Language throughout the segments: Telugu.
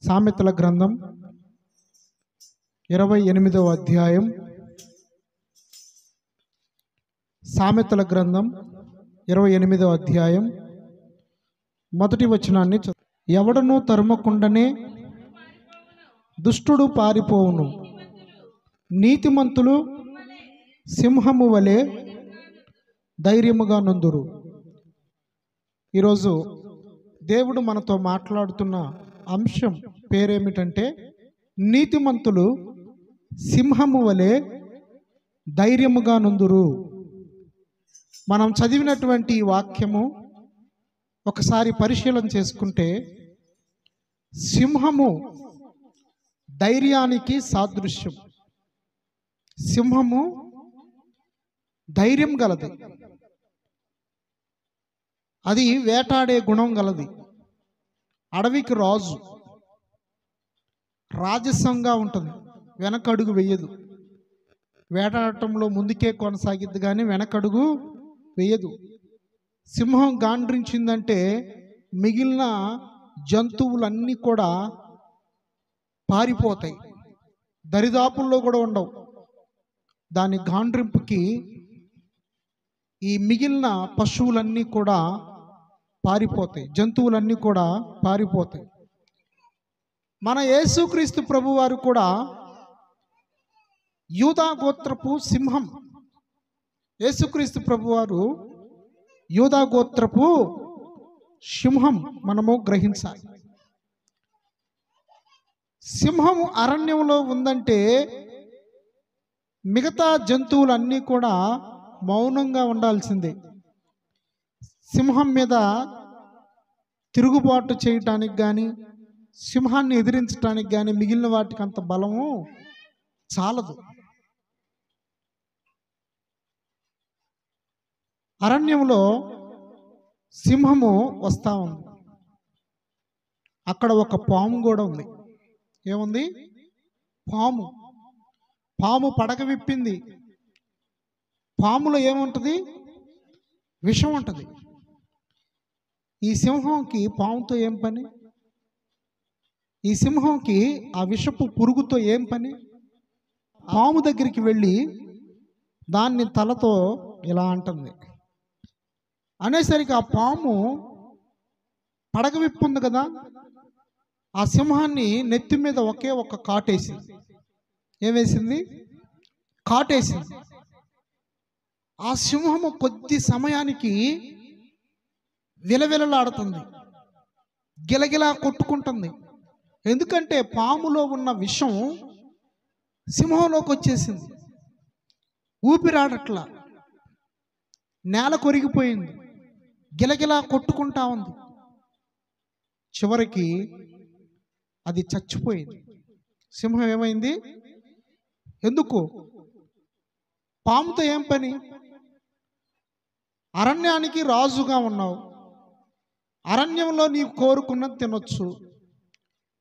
సామెతల గ్రంథం 28వ అధ్యాయం. సామెతల గ్రంథం 28వ అధ్యాయం మొదటి వచనాన్ని ఎవడనూ తరుమకుండానే దుష్టుడు పారిపోవును, నీతిమంతులు సింహము వలె ధైర్యముగా నుందురు. ఈరోజు దేవుడు మనతో మాట్లాడుతున్న అంశం పేరేమిటంటే నీతిమంతులు సింహము వలె ధైర్యముగా నుందురు. మనం చదివినటువంటి ఈ వాక్యము ఒకసారి పరిశీలన చేసుకుంటే సింహము ధైర్యానికి సాదృశ్యం. సింహము ధైర్యం గలది, అది వేటాడే గుణం గలది, అడవికి రాజు, రాజసంగా ఉంటుంది, వెనకడుగు వెయ్యదు. వేటాడటంలో ముందుకే కొనసాగిద్ది కానీ వెనకడుగు వెయ్యదు. సింహం గాండ్రించిందంటే మిగిలిన జంతువులన్నీ కూడా పారిపోతాయి, దరిదాపుల్లో కూడా ఉండవు. దాని గాండ్రింపుకి ఈ మిగిలిన పశువులన్నీ కూడా పారిపోతాయి, జంతువులన్నీ కూడా పారిపోతాయి. మన యేసుక్రీస్తు ప్రభువారు కూడా యూదా గోత్రపు సింహం. యేసుక్రీస్తు ప్రభువారు యూదా గోత్రపు సింహం మనము గ్రహించాలి. సింహము అరణ్యంలో ఉందంటే మిగతా జంతువులన్నీ కూడా మౌనంగా ఉండాల్సిందే. సింహం మీద తిరుగుబాటు చేయటానికి కానీ సింహాన్ని ఎదిరించడానికి కానీ మిగిలిన వాటికి అంత బలము చాలదు. అరణ్యంలో సింహము వస్తూ ఉంది. అక్కడ ఒక పాము కూడా ఉంది. ఏముంది? పాము. పాము పడగ విప్పింది. పాములో ఏముంటుంది? విషం ఉంటుంది. ఈ సింహంకి పాముతో ఏం పని? ఈ సింహంకి ఆ విషపు పురుగుతో ఏం పని? పాము దగ్గరికి వెళ్ళి దాన్ని తలతో ఇలా అంటుంది. అనేసరికి ఆ పాము పడగ విప్పుంది కదా, ఆ సింహాన్ని నెత్తి మీద ఒకే ఒక కాటేసింది. ఏమేసింది? కాటేసింది. ఆ సింహము కొద్ది సమయానికి విలవిలలాడుతుంది, గిలగిలా కొట్టుకుంటుంది. ఎందుకంటే పాములో ఉన్న విషం సింహంలోకి వచ్చేసింది. ఊపిరాడట్లా, నేల కొరిగిపోయింది, గిలగిలా కొట్టుకుంటా ఉంది. చివరికి అది చచ్చిపోయింది. సింహం ఏమైంది? ఎందుకు? పాముతో ఏం పని? అరణ్యానికి రాజుగా ఉన్నావు, అరణ్యంలో నీకు కోరుకున్నది తినొచ్చు,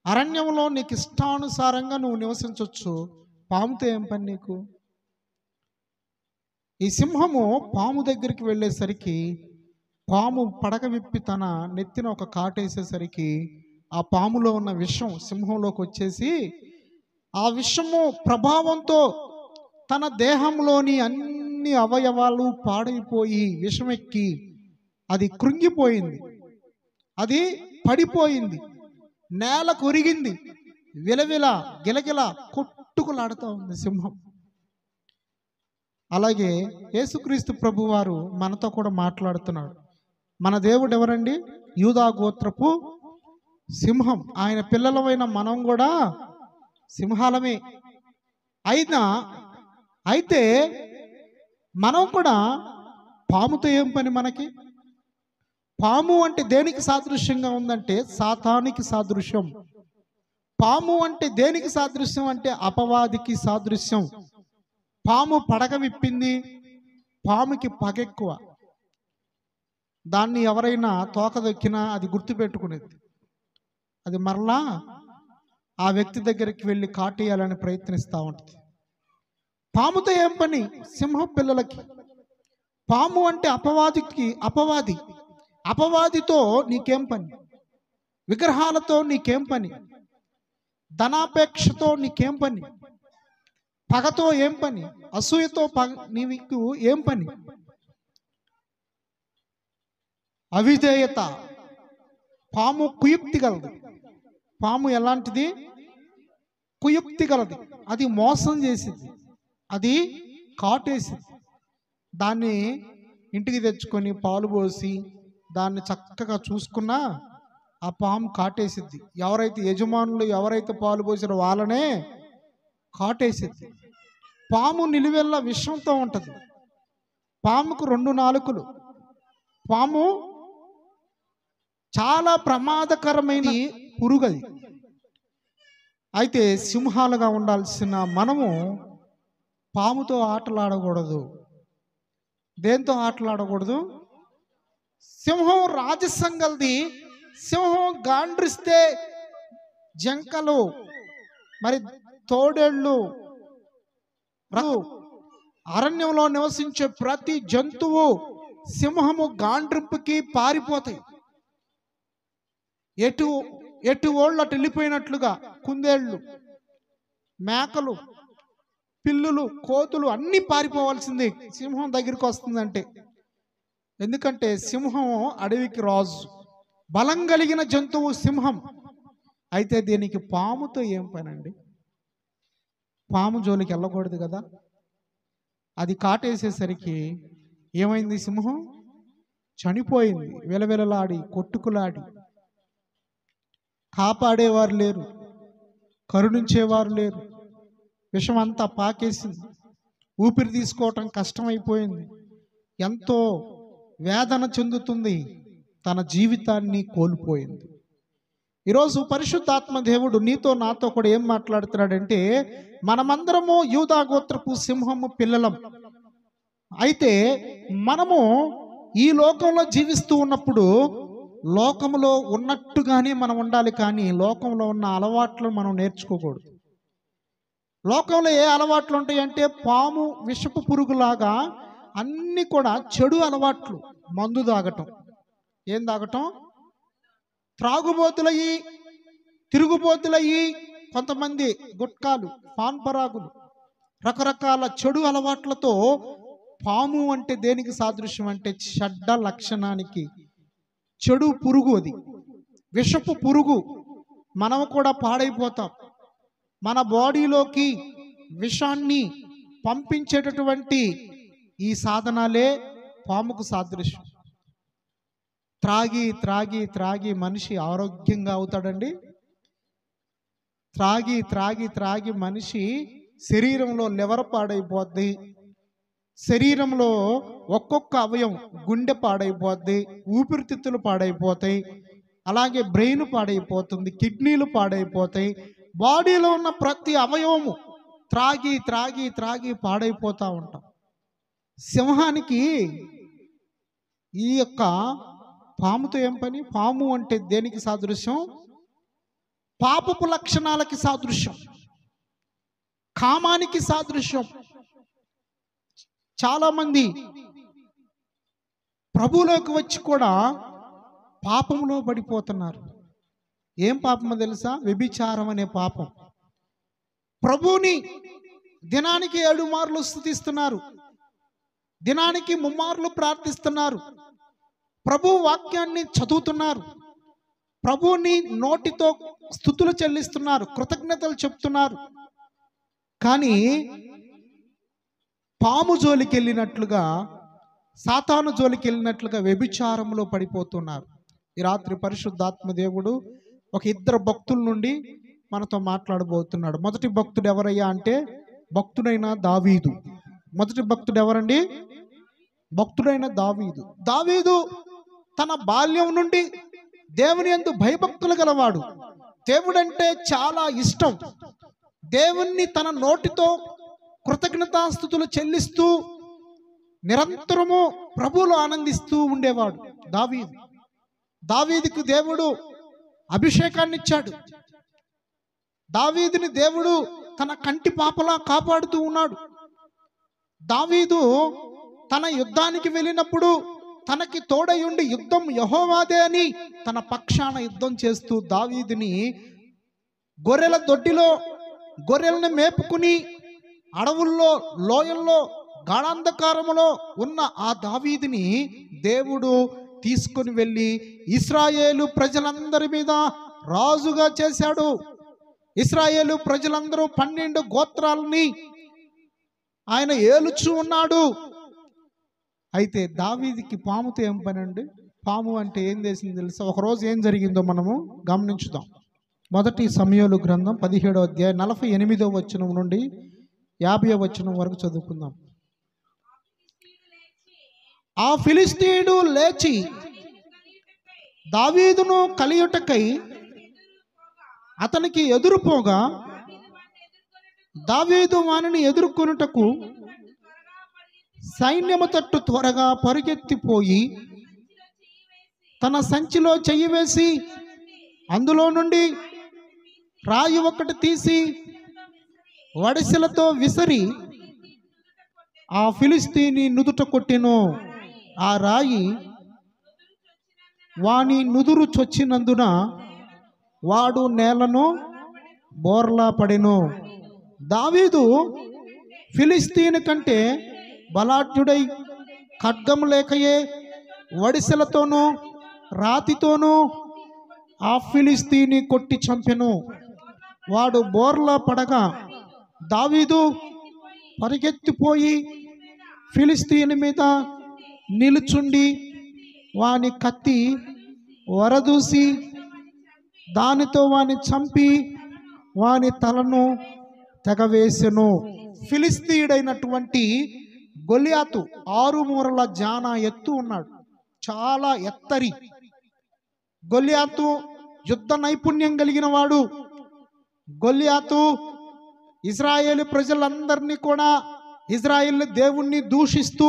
అరణ్యంలో నీకు ఇష్టానుసారంగా నువ్వు నివసించవచ్చు. పాముతో ఏం పని నీకు? ఈ సింహము పాము దగ్గరికి వెళ్ళేసరికి పాము పడక విప్పి తన నెత్తిన ఒక కాటేసేసరికి ఆ పాములో ఉన్న విషం సింహంలోకి వచ్చేసి ఆ విషము ప్రభావంతో తన దేహంలోని అన్ని అవయవాలు పాడైపోయి విషమెక్కి అది కృంగిపోయింది, అది పడిపోయింది, నేల కొరిగింది, విలవిల గిలగిల కొట్టుకులాడుతూ ఉంది సింహం. అలాగే యేసుక్రీస్తు ప్రభువారు మనతో కూడా మాట్లాడుతున్నాడు. మన దేవుడు ఎవరండి? యూదా గోత్రపు సింహం. ఆయన పిల్లలమైన మనం కూడా సింహాలమే. అయితే మనం కూడా పాముతో ఏం పని మనకి? పాము అంటే దేనికి సాదృశ్యంగా ఉందంటే సాతానికి సాదృశ్యం. పాము అంటే దేనికి సాదృశ్యం అంటే అపవాదికి సాదృశ్యం. పాము పడగ విప్పింది, పాముకి పగెక్కువ. దాన్ని ఎవరైనా తోకదొక్కినా అది గుర్తుపెట్టుకునేది, అది మరలా ఆ వ్యక్తి దగ్గరికి వెళ్ళి కాటేయాలని ప్రయత్నిస్తూ ఉంటుంది. పాముతో ఏం పని? సింహం పిల్లలకి. పాము అంటే అపవాది. అపవాదితో నీకేం పని? విగ్రహాలతో నీకేం పని? ధనాపేక్షతో నీకేం పని? పగతో ఏం పని? అసూయతో నీకు ఏం పని? అవిధేయత. పాము కుయుక్తి గలది. పాము ఎలాంటిది? కుయుక్తి గలది. అది మోసం చేసింది, అది కాటేసింది. దాన్ని ఇంటికి తెచ్చుకొని పాలు పోసి దాన్ని చక్కగా చూసుకున్నా ఆ పాము కాటేసిద్ది. ఎవరైతే యజమానులు ఎవరైతే పాలు పోసారో వాళ్ళనే కాటేసిద్ది. పాము నిలువెల్ల విషంతో ఉంటుంది. పాముకు 2 నాలుకలు. పాము చాలా ప్రమాదకరమైన పురుగది. అయితే సింహాలుగా ఉండాల్సిన మనము పాముతో ఆటలాడకూడదు. దేంతో ఆటలాడకూడదు? సింహం రాజసం గలది. సింహం గాండ్రిస్తే జంకలు, మరి తోడేళ్ళు, అరణ్యంలో నివసించే ప్రతి జంతువు సింహము గాండ్రింపుకి పారిపోతాయి. ఎటు ఓళ్ళు అటు వెళ్ళిపోయినట్లుగా కుందేళ్ళు, మేకలు, పిల్లులు, కోతులు అన్నీ పారిపోవాల్సిందే సింహం దగ్గరికి వస్తుందంటే. ఎందుకంటే సింహం అడవికి రాజు, బలం కలిగిన జంతువు సింహం. అయితే దీనికి పాముతో ఏం పనండి? పాము జోలికి వెళ్ళకూడదు కదా. అది కాటేసేసరికి ఏమైంది? సింహం చనిపోయింది. విలవిలలాడి కొట్టుకులాడి. కాపాడేవారు లేరు, కరుణించేవారు లేరు. విషం అంతా పాకేసింది. ఊపిరి తీసుకోవటం కష్టమైపోయింది. ఎంతో వేదన చెందుతుంది. తన జీవితాన్ని కోల్పోయింది. ఈరోజు పరిశుద్ధాత్మ దేవుడు నీతో నాతో కూడా ఏం మాట్లాడుతున్నాడంటే, మనమందరము యూదా గోత్రపు సింహము పిల్లలం. అయితే మనము ఈ లోకంలో జీవిస్తూ ఉన్నప్పుడు లోకంలో ఉన్నట్టుగానే మనం ఉండాలి, కానీ లోకంలో ఉన్న అలవాట్లు మనం నేర్చుకోకూడదు. లోకంలో ఏ అలవాట్లు ఉంటాయంటే పాము విషపు పురుగులాగా అన్నీ కూడా చెడు అలవాట్లు. మందు తాగటం. ఏం తాగటం? త్రాగుబోతులయ్యి, తిరుగుబోతులయ్యి, కొంతమంది గుట్కాలు, పాన్పరాగులు, రకరకాల చెడు అలవాట్లతో. పాము అంటే దేనికి సాదృశ్యం అంటే చెడ్డ లక్షణానికి. చెడు పురుగు, అది విషపు పురుగు. మనం కూడా పాడైపోతాం. మన బాడీలోకి విషాన్ని పంపించేటటువంటి ఈ సాధనాలే పాముకు సాదృశ్యం. త్రాగి త్రాగి త్రాగి మనిషి ఆరోగ్యంగా అవుతాడండి. త్రాగి త్రాగి త్రాగి మనిషి శరీరంలో లివర్ పాడైపోద్ది, శరీరంలో ఒక్కొక్క అవయవం, గుండె పాడైపోద్ది, ఊపిరితిత్తులు పాడైపోతాయి, అలాగే బ్రెయిన్ పాడైపోతుంది, కిడ్నీలు పాడైపోతాయి. బాడీలో ఉన్న ప్రతి అవయవము త్రాగి త్రాగి త్రాగి పాడైపోతూ ఉంటాం. సింహానికి ఈ యొక్క పాముతో ఏం పని? పాము అంటే దేనికి సాదృశ్యం? పాపపు లక్షణాలకి సాదృశ్యం, కామానికి సాదృశ్యం. చాలామంది ప్రభువులోకి వచ్చి కూడా పాపంలో పడిపోతున్నారు. ఏం పాపమో తెలుసా? వ్యభిచారం అనే పాపం. ప్రభువుని దినానికి 7 మార్లు స్తుతిస్తున్నారు, దినానికి 3 మార్లు ప్రార్థిస్తున్నారు, ప్రభు వాక్యాన్ని చదువుతున్నారు, ప్రభువుని నోటితో స్తుతులు చెల్లిస్తున్నారు, కృతజ్ఞతలు చెప్తున్నారు. కానీ పాము జోలికి వెళ్ళినట్లుగా, సాతాను జోలికి వెళ్ళినట్లుగా వ్యభిచారంలో పడిపోతున్నారు. ఈ రాత్రి పరిశుద్ధాత్మ దేవుడు ఒక 2 భక్తుల నుండి మనతో మాట్లాడబోతున్నాడు. మొదటి భక్తుడు ఎవరయ్యా అంటే భక్తుడైన దావీదు. మొదటి భక్తుడు ఎవరండి? భక్తుడైన దావీదు. దావీదు తన బాల్యం నుండి దేవుని యందు భయభక్తులు గలవాడు. దేవుడంటే చాలా ఇష్టం. దేవుణ్ణి తన నోటితో కృతజ్ఞతాస్తుతులు చెల్లిస్తూ నిరంతరము ప్రభువులో ఆనందిస్తూ ఉండేవాడు దావీదు. దావీదుకు దేవుడు అభిషేకాన్ని ఇచ్చాడు. దావీదుని దేవుడు తన కంటి పాపలా కాపాడుతూ ఉన్నాడు. దావీదు తన యుద్ధానికి వెళ్ళినప్పుడు తనకి తోడై ఉండి యుద్ధం యెహోవాదే అని తన పక్షాన యుద్ధం చేస్తూ దావీదుని గొర్రెల దొడ్డిలో గొర్రెలను మేపుకుని అడవుల్లో లోయల్లో గాఢాంధకారములో ఉన్న ఆ దావీదుని దేవుడు తీసుకొని వెళ్ళి ఇశ్రాయేలు ప్రజలందరి మీద రాజుగా చేశాడు. ఇశ్రాయేలు ప్రజలందరూ 12 గోత్రాలని ఆయన ఏలుచూ ఉన్నాడు. అయితే దావీదుకి పాముతో ఏం పని అండి? పాము అంటే ఏం చేసింది తెలుసా? ఒకరోజు ఏం జరిగిందో మనము గమనించుదాం. 1 సమూయేలు గ్రంథం 17వ అధ్యాయం 48వ వచనం నుండి 50వ వచనం వరకు చదువుకుందాం. ఆ ఫిలిష్తీయుడు లేచి దావీదును కలియుటకై అతనికి ఎదురుపోగా దావీదు వానిని ఎదుర్కొనుటకు సైన్యము తట్టు త్వరగా పరుగెత్తిపోయి తన సంచిలో చెయ్యి వేసి అందులో నుండి రాయి ఒకటి తీసి వడిసెలతో విసిరి ఆ ఫిలిష్తీని నుదుట కొట్టెను. ఆ రాయి వాని నుదురు చొచ్చినందున వాడు నేలను బోర్లా పడెను. దావీదు ఫిలిష్తీని కంటే బలాఢ్యుడై ఖడ్గము లేకయే వడిసెలతోనూ రాతితోనూ ఆ ఫిలిష్తీని కొట్టి చంపెను. వాడు బోర్లా పడగా దావీదు పరిగెత్తిపోయి ఫిలిష్తీని మీద నిలుచుండి వాని కత్తి వరదూసి దానితో వాని చంపి వాని తలను తెగవేసెను. ఫిలిష్తీయుడైనటువంటి గొలియాతు 6 మూరల జాన ఎత్తు ఉన్నాడు. చాలా ఎత్తరి గొలియాతు, యుద్ధ నైపుణ్యం కలిగిన వాడు. గొలియాతు ఇజ్రాయేలు ప్రజలందరినీ కూడా, ఇజ్రాయేల్ దేవుణ్ణి దూషిస్తూ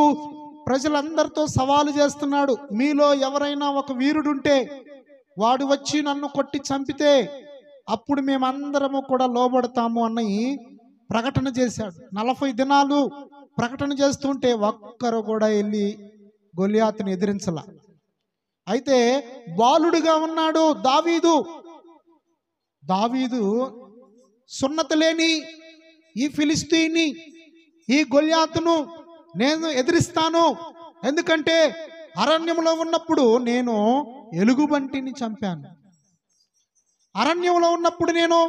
ప్రజలందరితో సవాలు చేస్తున్నాడు. మీలో ఎవరైనా ఒక వీరుడుంటే వాడు వచ్చి నన్ను కొట్టి చంపితే అప్పుడు మేమందరము కూడా లోబడతాము అని ప్రకటన చేశాడు. 40 దినాలు ప్రకటన చేస్తుంటే ఒక్కరు కూడా వెళ్ళి గొలియాతుని ఎదిరించలా. అయితే బాలుడుగా ఉన్నాడు దావీదు సున్నత లేని ఈ ఫిలిష్తీని, ఈ గొలియాతును నేను ఎదిరిస్తాను. ఎందుకంటే అరణ్యంలో ఉన్నప్పుడు నేను ఎలుగుబంటిని చంపాను, అరణ్యంలో ఉన్నప్పుడు నేను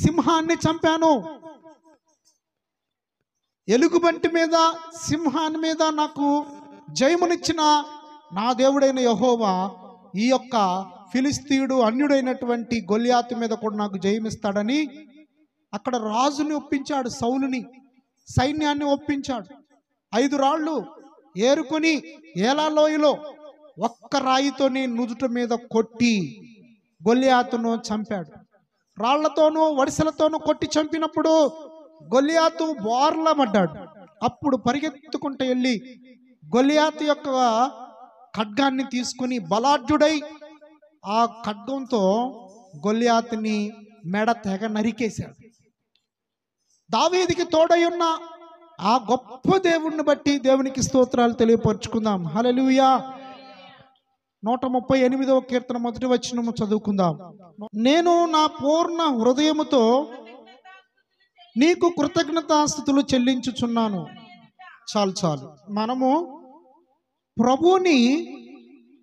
సింహాన్ని చంపాను. ఎలుగుబంటి మీద, సింహాన్ని మీద నాకు జయమునిచ్చిన నా దేవుడైన యెహోవా ఈ యొక్క ఫిలిష్తీయుడు అన్యుడైనటువంటి గొలియాతు మీద కూడా నాకు జయమిస్తాడని అక్కడ రాజుని ఒప్పించాడు. సౌలుని, సైన్యాన్ని ఒప్పించాడు. 5 రాళ్ళు ఏరుకొని ఏలా లోయలో ఒక్క రాయితోని నుదుట మీద కొట్టి గొలియాతును చంపాడు. రాళ్లతోనూ వడిసెలతోనూ కొట్టి చంపినప్పుడు గొలియాతు బోర్లా పడ్డాడు. అప్పుడు పరిగెత్తుకుంటూ వెళ్ళి గొలియాతు యొక్క ఖడ్గాన్ని తీసుకుని బలాఢ్యుడై ఆ ఖడ్గంతో గొలియాతుని మెడ తెగ నరికేశాడు. దావీదుకి తోడై ఉన్న ఆ గొప్ప దేవుణ్ణి బట్టి దేవునికి స్తోత్రాలు తెలియపరుచుకుందాం. హల్లెలూయా. 138వ కీర్తన 1వ వచనము చదువుకుందాం. నేను నా పూర్ణ హృదయముతో నీకు కృతజ్ఞతాస్తుతులు చెల్లించుచున్నాను. చాలు. మనము ప్రభుని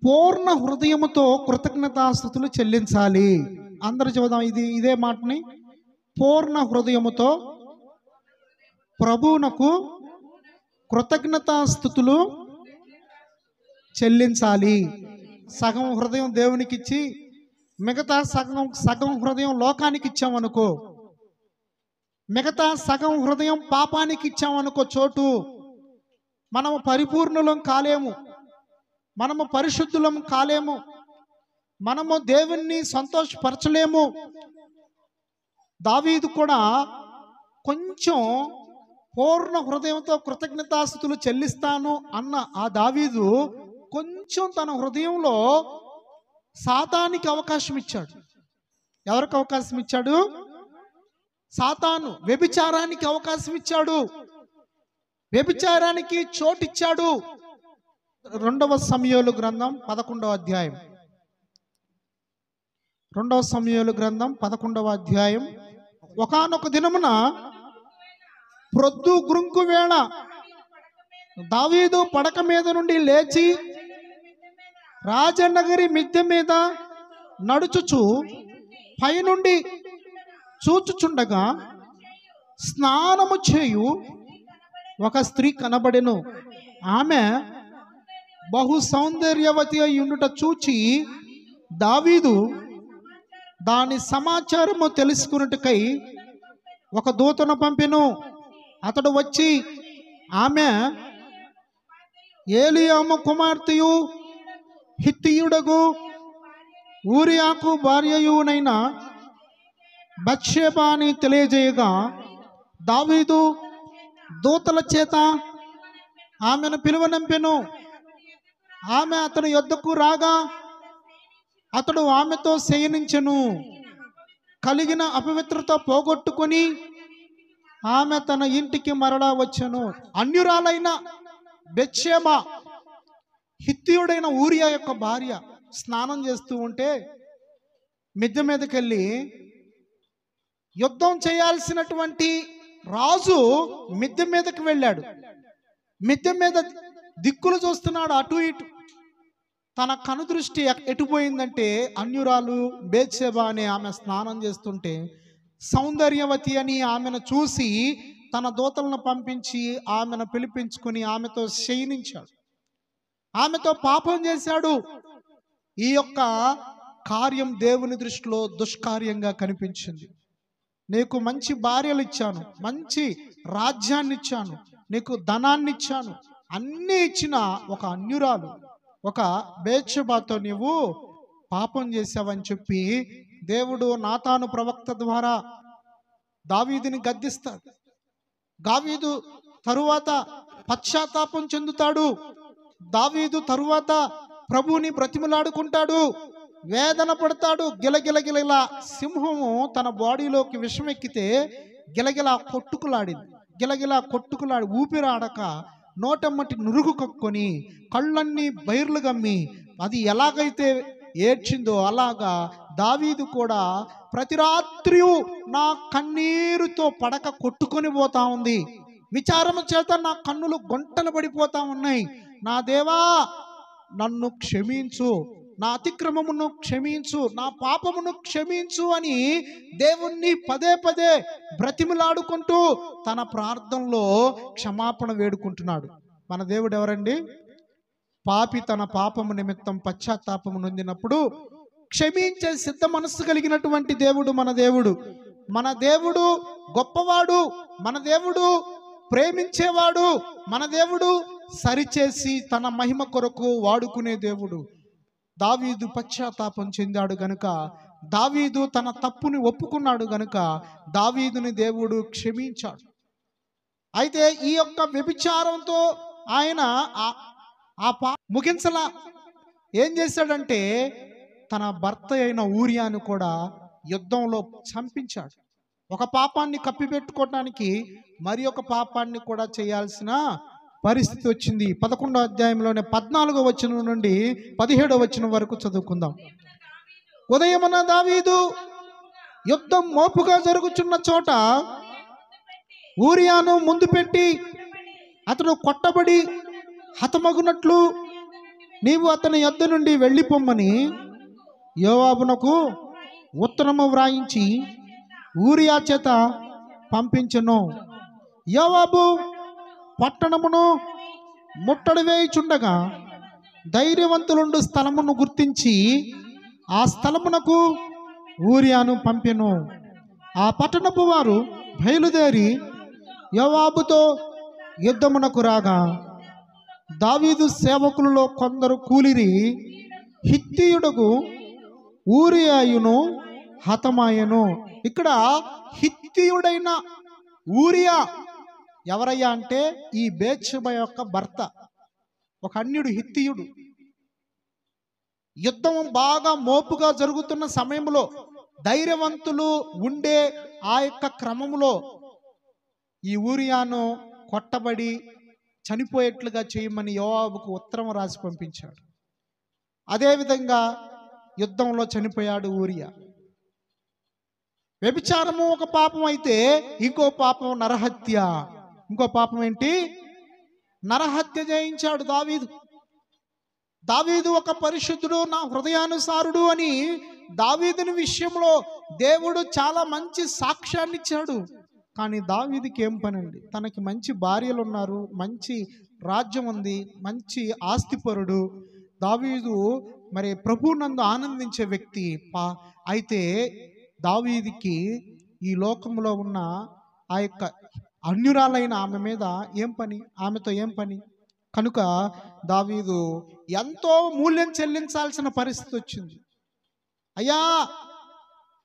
పూర్ణ హృదయముతో కృతజ్ఞతాస్తుతులు చెల్లించాలి. అందరూ చెబుదాం ఇదే మాటని. పూర్ణ హృదయముతో ప్రభువునకు కృతజ్ఞతాస్తుతులు చెల్లించాలి. సగం హృదయం దేవునికి ఇచ్చి మిగతా సగం హృదయం లోకానికి ఇచ్చామనుకో, మిగతా సగం హృదయం పాపానికి ఇచ్చామనుకో చోటు, మనము పరిపూర్ణులం కాలేము, మనము పరిశుద్ధులం కాలేము, మనము దేవుణ్ణి సంతోషపరచలేము. దావీదు కూడా కొంచెం పూర్ణ హృదయంతో కృతజ్ఞతాస్తుతులు చెల్లిస్తాను అన్న ఆ దావీదు కొంచెం తన హృదయంలో సాతానికి అవకాశం ఇచ్చాడు. ఎవరికి అవకాశం ఇచ్చాడు? సాతాను, వ్యభిచారానికి అవకాశం ఇచ్చాడు, వ్యభిచారానికి చోటిచ్చాడు. 2వ సమూయేలు గ్రంథం 11వ అధ్యాయం రెండవ సమూయేలు గ్రంథం 11వ అధ్యాయం. ఒకానొక దినమున ప్రొద్దు గురుంకు వేళ దావీదు పడక మీద నుండి లేచి రాజనగరి మిద్దె మీద నడుచుచు పైనుండి చూచుచుండగా స్నానము చేయు ఒక స్త్రీ కనబడెను. ఆమె బహు సౌందర్యవతి అయ్యుండుట చూచి దావీదు దాని సమాచారము తెలుసుకున్నట్టుకై ఒక దూతను పంపెను. అతడు వచ్చి ఆమె ఏలీయాము కుమార్తెయు హిత్తీయుడగు ఊరియాకు భార్యయునైన బత్షెబ అని తెలియజేయగా దావీదు దూతల చేత ఆమెను పిలువనంపెను. ఆమె అతని యొద్దకు రాగా అతడు ఆమెతో శయనించెను. కలిగిన అపవిత్రత పోగొట్టుకొని ఆమె తన ఇంటికి మరలా వచ్చెను. అన్యురాలైన బత్షెబ హిత్తీయుడైన ఊరియా యొక్క భార్య స్నానం చేస్తూ ఉంటే మిద్దె మీదకి వెళ్ళి యుద్ధం చేయాల్సినటువంటి రాజు మిద్దె మీదకి వెళ్ళాడు. మిద్దె మీద దిక్కులు చూస్తున్నాడు అటు ఇటు. తన కనుదృష్టి ఎటుపోయిందంటే అన్యురాలు బత్షెబ అనే ఆమె స్నానం చేస్తుంటే సౌందర్యవతి అని ఆమెను చూసి తన దూతలను పంపించి ఆమెను పిలిపించుకుని ఆమెతో శయనించాడు. ఆమెతో పాపం చేశాడు. ఈ యొక్క కార్యం దేవుని దృష్టిలో దుష్కార్యంగా కనిపించింది. నీకు మంచి భార్యలు ఇచ్చాను, మంచి రాజ్యాన్ని ఇచ్చాను, నీకు ధనాన్ని ఇచ్చాను, అన్నీ ఇచ్చిన ఒక అన్యురాలు ఒక బత్షెబతో నీవు పాపం చేశావని చెప్పి దేవుడు నాతాను ప్రవక్త ద్వారా దావీదుని గద్దిస్తాడు. దావీదు తరువాత పశ్చాత్తాపం చెందుతాడు. దావీదు తరువాత ప్రభువుని బ్రతిమలాడుకుంటాడు, వేదన పడతాడు. గిలగిలగిల సింహము తన బాడీలోకి విషం ఎక్కితే గిలగిలా కొట్టుకులాడింది. గిలగిలా కొట్టుకులాడి ఊపిరాడక నోటమ్మటి నురుగు కక్కుని కళ్ళన్నీ బైర్లు గమ్మి అది ఎలాగైతే ఏడ్చిందో అలాగా దావీదు కూడా ప్రతి రాత్రి నా కన్నీరుతో పడక కొట్టుకొని పోతా ఉంది. విచారము చేత నా కన్నులు గొంటలు పడిపోతా ఉన్నాయి. నా దేవా నన్ను క్షమించు, నా అతిక్రమమును క్షమించు, నా పాపమును క్షమించు అని దేవుణ్ణి పదే పదే బ్రతిమలాడుకుంటూ తన ప్రార్థనలో క్షమాపణ వేడుకుంటున్నాడు. మన దేవుడు ఎవరండి? పాపి తన పాపము నిమిత్తం పశ్చాత్తాపము నొందినప్పుడు క్షమించే సిద్ధ మనస్సు కలిగినటువంటి దేవుడు మన దేవుడు. మన దేవుడు గొప్పవాడు, మన దేవుడు ప్రేమించేవాడు, మన దేవుడు సరిచేసి తన మహిమ కొరకు వాడుకునే దేవుడు. దావీదు పశ్చాత్తాపం చెందాడు గనుక, దావీదు తన తప్పుని ఒప్పుకున్నాడు గనుక దావీదుని దేవుడు క్షమించాడు. అయితే ఈ యొక్క వ్యభిచారంతో ఆయన ముగించలా. ఏం చేశాడంటే తన భర్త అయిన ఊరియాను కూడా యుద్ధంలో చంపించాడు. ఒక పాపాన్ని కప్పిపెట్టుకోవడానికి మరి ఒక పాపాన్ని కూడా చేయాల్సిన పరిస్థితి వచ్చింది. 11వ అధ్యాయంలోనే 14వ వచనం నుండి 17వ వచనం వరకు చదువుకుందాం. ఉదయమున దావీదు యుద్ధం మోపుగా జరుగుచున్న చోట ఊరియాను ముందు పెట్టి అతడు కొట్టబడి హతమగునట్లు నీవు అతని యొద్ద నుండి వెళ్ళిపోమ్మని యోవాబునకు ఉత్తరము వ్రాయించి ఊరియా చేత పంపించెను. యోవాబు పట్టణమును ముట్టడి వేయుచుండగా ధైర్యవంతులుండు స్థలమును గుర్తించి ఆ స్థలమునకు ఊరియాను పంపెను. ఆ పట్టణపు వారు బయలుదేరి యోవాబుతో యుద్ధమునకు రాగా దావీదు సేవకులలో కొందరు కూలిరి హిత్తీయుడకు ఊరియాయును హతమాయను. ఇక్కడ హిత్తీయుడైన ఊరియా ఎవరయ్యా అంటే ఈ బత్షెబ యొక్క భర్త, ఒక అన్యుడు హిత్తీయుడు. యుద్ధం బాగా మోపుగా జరుగుతున్న సమయంలో ధైర్యవంతులు ఉండే ఆ యొక్క క్రమంలో ఈ ఊరియాను కొట్టబడి చనిపోయేట్లుగా చేయమని యోవాబుకు ఉత్తరం రాసి పంపించాడు. అదేవిధంగా యుద్ధంలో చనిపోయాడు ఊరియా. వ్యభిచారము ఒక పాపం అయితే ఇంకో పాపం నరహత్య. ఇంకో పాపం ఏంటి? నరహత్య చేయించాడు దావీదు. దావీదు ఒక పరిశుద్ధుడు, నా హృదయానుసారుడు అని దావీదుని విషయంలో దేవుడు చాలా మంచి సాక్ష్యాన్ని ఇచ్చాడు. కానీ దావీదుకి ఏం పనండి? తనకి మంచి భార్యలు ఉన్నారు, మంచి రాజ్యం ఉంది, మంచి ఆస్తిపరుడు దావీదు, మరి ప్రభువునందు ఆనందించే వ్యక్తి. అయితే దావీదుకి ఈ లోకంలో ఉన్న ఆ యొక్క అన్యురాలైన ఆమె మీద ఏం పని? ఆమెతో ఏం పని? కనుక దావీదు ఎంతో మూల్యం చెల్లించాల్సిన పరిస్థితి వచ్చింది. అయ్యా,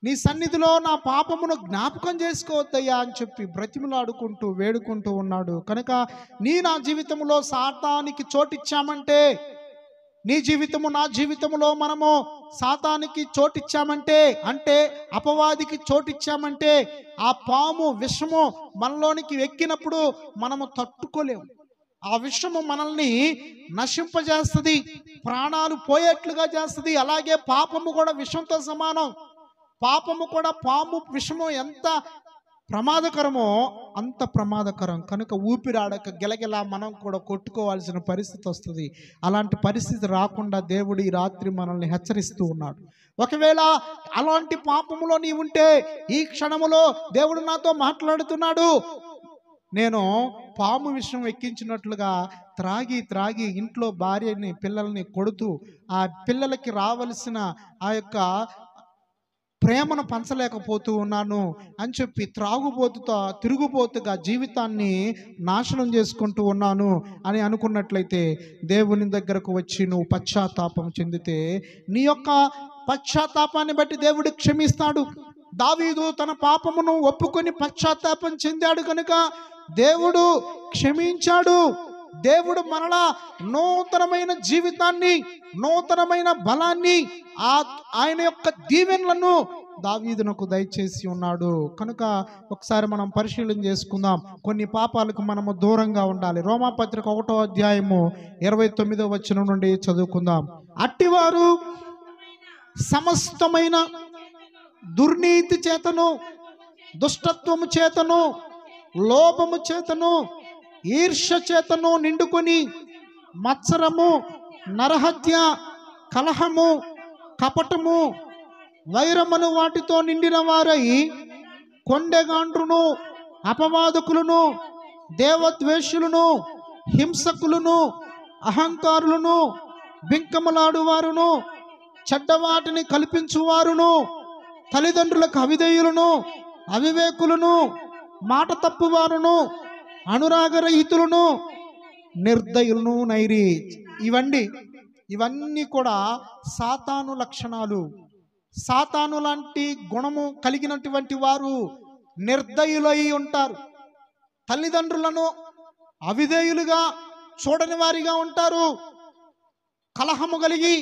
నీ సన్నిధిలో నా పాపమును జ్ఞాపకం చేసుకోవద్దయ్యా అని చెప్పి బ్రతిమలాడుకుంటూ వేడుకుంటూ ఉన్నాడు. కనుక నా జీవితంలో సాతానికి చోటిచ్చామంటే, నీ జీవితము నా జీవితంలో మనము సాతానికి చోటిచ్చామంటే, అంటే అపవాదికి చోటిచ్చామంటే, ఆ పాము విషము మనలోనికి ఎక్కినప్పుడు మనము తట్టుకోలేము. ఆ విషము మనల్ని నశింపజేస్తుంది, ప్రాణాలు పోయేట్లుగా చేస్తుంది. అలాగే పాపము కూడా విషంతో సమానం. పాపము కూడా పాము విషము ఎంత ప్రమాదకరమో అంత ప్రమాదకరం. కనుక ఊపిరాడక గిలగిలా మనం కూడా కొట్టుకోవాల్సిన పరిస్థితి వస్తుంది. అలాంటి పరిస్థితి రాకుండా దేవుడు ఈ రాత్రి మనల్ని హెచ్చరిస్తూ ఉన్నాడు. ఒకవేళ అలాంటి పాపములో నీ ఉంటే ఈ క్షణములో దేవుడు నాతో మాట్లాడుతున్నాడు. నేను పాము విషం ఎక్కించినట్లుగా త్రాగి త్రాగి ఇంట్లో భార్యని పిల్లల్ని కొడుతూ ఆ పిల్లలకి రావలసిన ఆ యొక్క ప్రేమను పంచలేకపోతూ ఉన్నాను అని చెప్పి త్రాగుబోతుతో తిరుగుబోతుగా జీవితాన్ని నాశనం చేసుకుంటూ ఉన్నాను అని అనుకున్నట్లయితే దేవుని దగ్గరకు వచ్చి నువ్వు పశ్చాత్తాపం చెందితే నీ యొక్క పశ్చాత్తాపాన్ని బట్టి దేవుడు క్షమిస్తాడు. దావీదు తన పాపమును ఒప్పుకొని పశ్చాత్తాపం చెందాడు కనుక దేవుడు క్షమించాడు. దేవుడు మరలా నూతనమైన జీవితాన్ని, నూతనమైన బలాన్ని, ఆయన యొక్క దీవెనలను దావీదునకు దయచేసి ఉన్నాడు. కనుక ఒకసారి మనం పరిశీలన చేసుకుందాం. కొన్ని పాపాలకు మనము దూరంగా ఉండాలి. రోమాపత్రిక 1వ అధ్యాయము 29వ వచనం నుండి చదువుకుందాం. అట్టివారు సమస్తమైన దుర్నీతి చేతను, దుష్టత్వము చేతను, లోభము చేతను, ఈర్ష్య చేతను నిండుకొని మత్సరము, నరహత్య, కలహము, కపటము, వైరమును వాటితో నిండిన వారై కొండెగాండ్రును, అపవాదకులను, దేవద్వేషులను, హింసకులను, అహంకారులను, బింకములాడువారును, చెడ్డవాటిని కల్పించువారును, తల్లిదండ్రులకు అవిధేయులను, అవివేకులను, మాట తప్పువారును, అనురాగరహితులను, నిర్దయులను నైరి. ఇవన్నీ కూడా సాతాను లక్షణాలు. సాతాను లాంటి గుణము కలిగినటువంటి వారు నిర్దయులై ఉంటారు. తల్లిదండ్రులను అవిధేయులుగా చూడని వారిగా ఉంటారు. కలహము కలిగి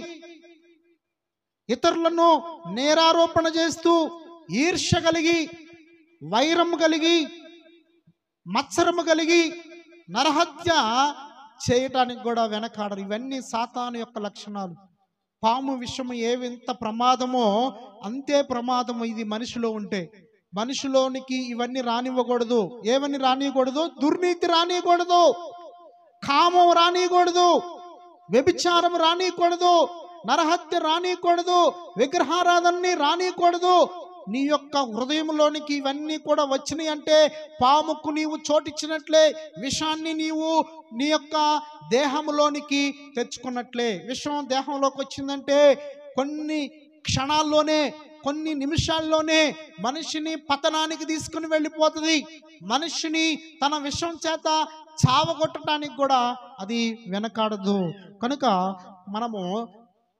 ఇతరులను నేరారోపణ చేస్తూ, ఈర్ష్య కలిగి, వైరము కలిగి, మత్సరము కలిగి, నరహత్య చేయటానికి కూడా వెనకాడరు. ఇవన్నీ సాతాను యొక్క లక్షణాలు. పాము విషము ఎంత ప్రమాదమో అంతే ప్రమాదము ఇది మనిషిలో ఉంటే. మనిషిలోనికి ఇవన్నీ రానివ్వకూడదు. ఏవన్నీ రానియకూడదు? దుర్నీతి రానియకూడదు, కామం రానియకూడదు, వ్యభిచారం రానియకూడదు, నరహత్య రానియకూడదు, విగ్రహారాధనని రానియకూడదు. నీ యొక్క హృదయంలోనికి ఇవన్నీ కూడా వచ్చినాయి అంటే పాముకు నీవు చోటిచ్చినట్లే, విషాన్ని నీవు నీ యొక్క దేహంలోనికి తెచ్చుకున్నట్లే. విషం దేహంలోకి వచ్చిందంటే కొన్ని క్షణాల్లోనే, కొన్ని నిమిషాల్లోనే మనిషిని పతనానికి తీసుకుని వెళ్ళిపోతుంది. మనిషిని తన విషం చేత చావగొట్టడానికి కూడా అది వెనకాడదు. కనుక మనము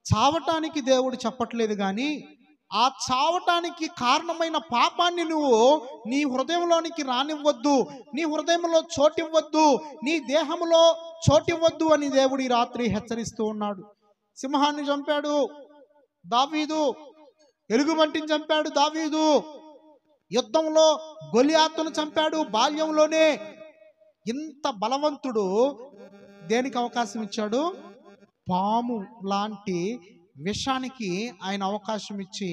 చావటానికి దేవుడు చెప్పట్లేదు, కానీ ఆ చావటానికి కారణమైన పాపాన్ని నువ్వు నీ హృదయంలోనికి రానివ్వద్దు, నీ హృదయంలో చోటివ్వద్దు, నీ దేహంలో చోటివ్వద్దు అని దేవుడు ఈ రాత్రి హెచ్చరిస్తూ ఉన్నాడు. సింహాన్ని చంపాడు దావీదు, ఎలుగుబంటిని చంపాడు దావీదు, యుద్ధంలో గొలియాతును చంపాడు బాల్యంలోనే. ఇంత బలవంతుడు దేనికి అవకాశం ఇచ్చాడు? పాము లాంటి విషానికి ఆయన అవకాశం ఇచ్చి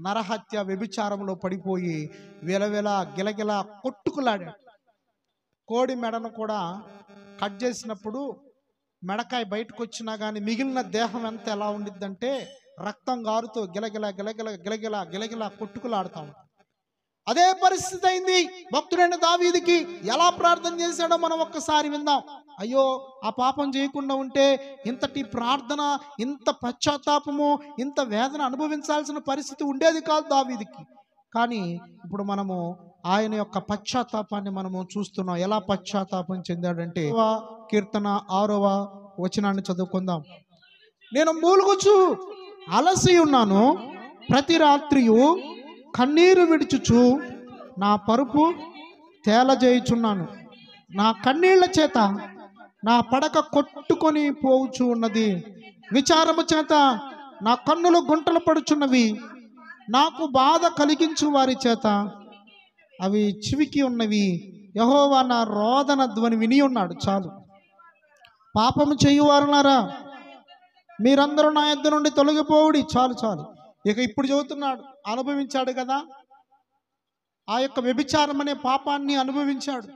నరహత్య వ్యభిచారంలో పడిపోయి విలవిల గిలగిల కొట్టుకులాడాడు. కోడి మెడను కూడా కట్ చేసినప్పుడు మెడకాయ బయటకు వచ్చినా కానీ మిగిలిన దేహం ఎంత ఎలా ఉండిద్దంటే రక్తం గారుతూ గిలగిల గిలగిల గిలగిల గిలగిల కొట్టుకులాడుతాం. అదే పరిస్థితి అయింది భక్తుడైన దావీదుకి. ఎలా ప్రార్థన చేశాడో మనం ఒక్కసారి విందాం. అయ్యో, ఆ పాపం చేయకుండా ఉంటే ఇంతటి ప్రార్థన, ఇంత పశ్చాత్తాపము, ఇంత వేదన అనుభవించాల్సిన పరిస్థితి ఉండేది కాదు దావీదుకి. కానీ ఇప్పుడు మనము ఆయన యొక్క పశ్చాత్తాపాన్ని మనము చూస్తున్నాం. ఎలా పశ్చాత్తాపం చెందాడంటే కీర్తన 6వ వచనాన్ని చదువుకుందాం. నేను మూలుగుచు అలసి ఉన్నాను, ప్రతి రాత్రియు కన్నీరు విడుచుచు నా పరుపు తేలజేయుచున్నాను. నా కన్నీళ్ల చేత నా పడక కొట్టుకొని పోవచ్చు ఉన్నది. విచారము చేత నా కన్నులు గుంటలు పడుచున్నవి. నాకు బాధ కలిగించు వారి చేత అవి చివికి ఉన్నవి. యెహోవా నా రోదన ధ్వని విని ఉన్నాడు. చాలు. పాపము చేయువారులారా, మీరందరూ నా యొద్ద నుండి తొలగిపోవుడి. చాలు చాలు. ఇక ఇప్పుడు చెబుతున్నాడు, అనుభవించాడు కదా, ఆ యొక్క వ్యభిచారం అనే పాపాన్ని అనుభవించాడు,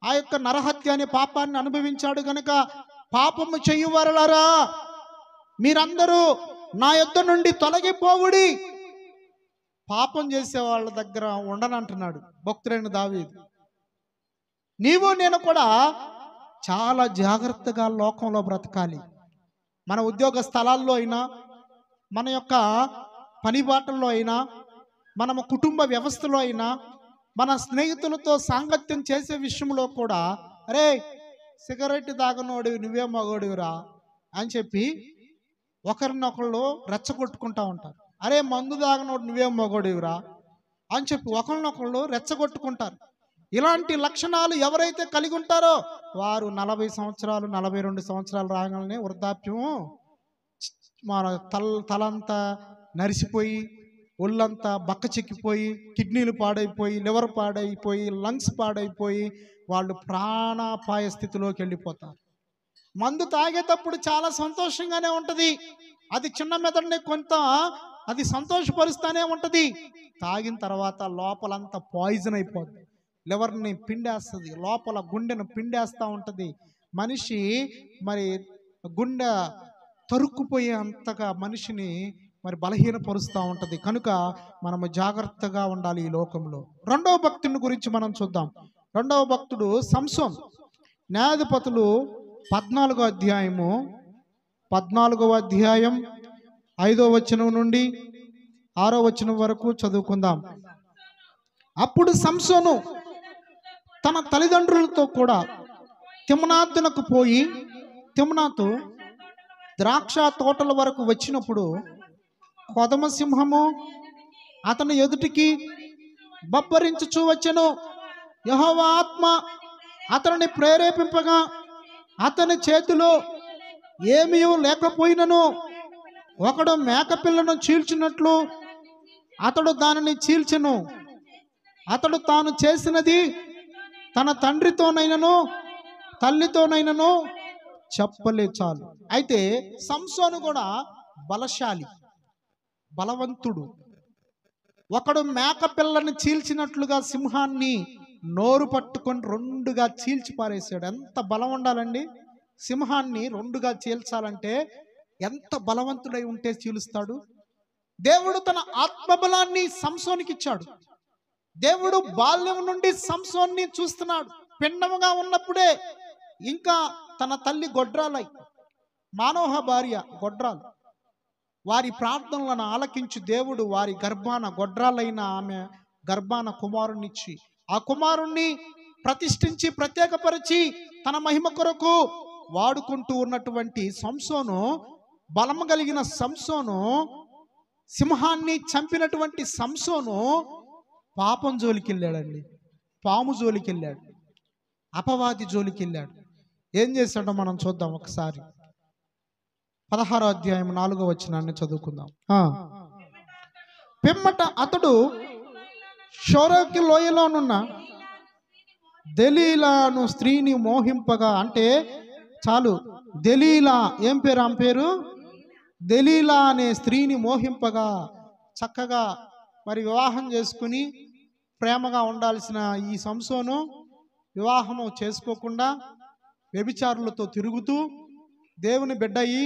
ఆ యొక్క నరహత్య అనే పాపాన్ని అనుభవించాడు కనుక, పాపము చేయువారులారా మీరందరూ నా యొద్ద నుండి తొలగిపోవుడి. పాపం చేసే వాళ్ళ దగ్గర ఉండనంటున్నాడు భక్తుడైన దావీదు. నీవు నేను కూడా చాలా జాగ్రత్తగా లోకంలో బ్రతకాలి. మన ఉద్యోగ స్థలాల్లో అయినా, మన యొక్క పనిబాటల్లో అయినా, మన కుటుంబ వ్యవస్థలో అయినా, మన స్నేహితులతో సాంగత్యం చేసే విషయంలో కూడా, అరే సిగరెట్ తాగనోడివి నువ్వే మగోడివిరా అని చెప్పి ఒకరినొకళ్ళు రెచ్చగొట్టుకుంటా ఉంటారు. అరే మందు తాగనోడు నువ్వే మగోడివిరా అని చెప్పి ఒకరినొకళ్ళు రెచ్చగొట్టుకుంటారు. ఇలాంటి లక్షణాలు ఎవరైతే కలిగి ఉంటారో వారు 40 సంవత్సరాలు 42 సంవత్సరాలు రాగానే వృద్ధాప్యం, మన తలంతా నరిసిపోయి, ఒళ్ళంతా బక్క చిక్కిపోయి, కిడ్నీలు పాడైపోయి, లివర్ పాడైపోయి, లంగ్స్ పాడైపోయి వాళ్ళు ప్రాణాపాయ స్థితిలోకి వెళ్ళిపోతారు. మందు తాగేటప్పుడు చాలా సంతోషంగానే ఉంటుంది. అది చిన్న మెదడుని కొంత అది సంతోషపరుస్తూనే ఉంటుంది. తాగిన తర్వాత లోపలంతా పాయిజన్ అయిపోద్ది. లివర్ని పిండేస్తుంది, లోపల గుండెను పిండేస్తూ ఉంటుంది. మనిషి మరి గుండె తరుక్కుపోయే అంతగా మనిషిని మరి బలహీనపరుస్తూ ఉంటుంది. కనుక మనము జాగ్రత్తగా ఉండాలి ఈ లోకంలో. రెండవ భక్తుని గురించి మనం చూద్దాం. రెండవ భక్తుడు సంసోన్. న్యాయాధిపతులు 14వ అధ్యాయము 14వ అధ్యాయం 5వ వచనం నుండి 6వ వచనం వరకు చదువుకుందాం. అప్పుడు సంసోను తన తల్లిదండ్రులతో కూడా తిమ్నాతునకు పోయి, తిమ్నాతు ద్రాక్ష తోటల వరకు వచ్చినప్పుడు కొదమ సింహము అతని ఎదుటికి బబ్బరించుచూ వచ్చెను. యెహోవా ఆత్మ అతనిని ప్రేరేపింపగా అతని చేతిలో ఏమీ లేకపోయినను ఒకడు మేకపిల్లను చీల్చినట్లు అతడు దానిని చీల్చెను. అతడు తాను చేసినది తన తండ్రితోనైనను తల్లితోనైనను చెప్పలే. చాలు. అయితే సంసోను కూడా బలశాలి, బలవంతుడు. ఒకడు మేకపిల్లని చీల్చినట్లుగా సింహాన్ని నోరు పట్టుకొని 2గా చీల్చి పారేశాడు. ఎంత బలం ఉండాలండి! సింహాన్ని 2గా చీల్చాలంటే ఎంత బలవంతుడై ఉంటే చీలుస్తాడు. దేవుడు తన ఆత్మబలాన్ని సంసోనికి ఇచ్చాడు. దేవుడు బాల్యం నుండి సంసోన్ని చూస్తున్నాడు. పిండముగా ఉన్నప్పుడే ఇంకా తన తల్లి గొడ్రాలై, మానోహ భార్య గొడ్రాలు, వారి ప్రార్థనలను ఆలకించి దేవుడు వారి గర్భాన, గొడ్రాలైన ఆమె గర్భాన కుమారుణ్ణిచ్చి, ఆ కుమారుణ్ణి ప్రతిష్ఠించి ప్రత్యేకపరిచి తన మహిమ కొరకు వాడుకుంటూ ఉన్నటువంటి సంసోను, బలం కలిగిన సంసోను, సింహాన్ని చంపినటువంటి సంసోను పాపం జోలికి వెళ్ళాడండి. పాము జోలికి వెళ్ళాడు, అపవాది జోలికి వెళ్ళాడు. ఏం చేశాడో మనం చూద్దాం ఒకసారి. 16వ అధ్యాయం 4వ వచనాన్ని చదువుకుందాం. పిమ్మట అతడు షోరోకి లోయలోనున్న దెలీలాను స్త్రీని మోహింపగా, అంటే చాలు, దెలీలా ఏం పేరు? ఆమె పేరు దెలీలా అనే స్త్రీని మోహింపగా చక్కగా మరి వివాహం చేసుకుని ప్రేమగా ఉండాల్సిన ఈ సంసోను వివాహము చేసుకోకుండా వ్యభిచారులతో తిరుగుతూ దేవుని బిడ్డయి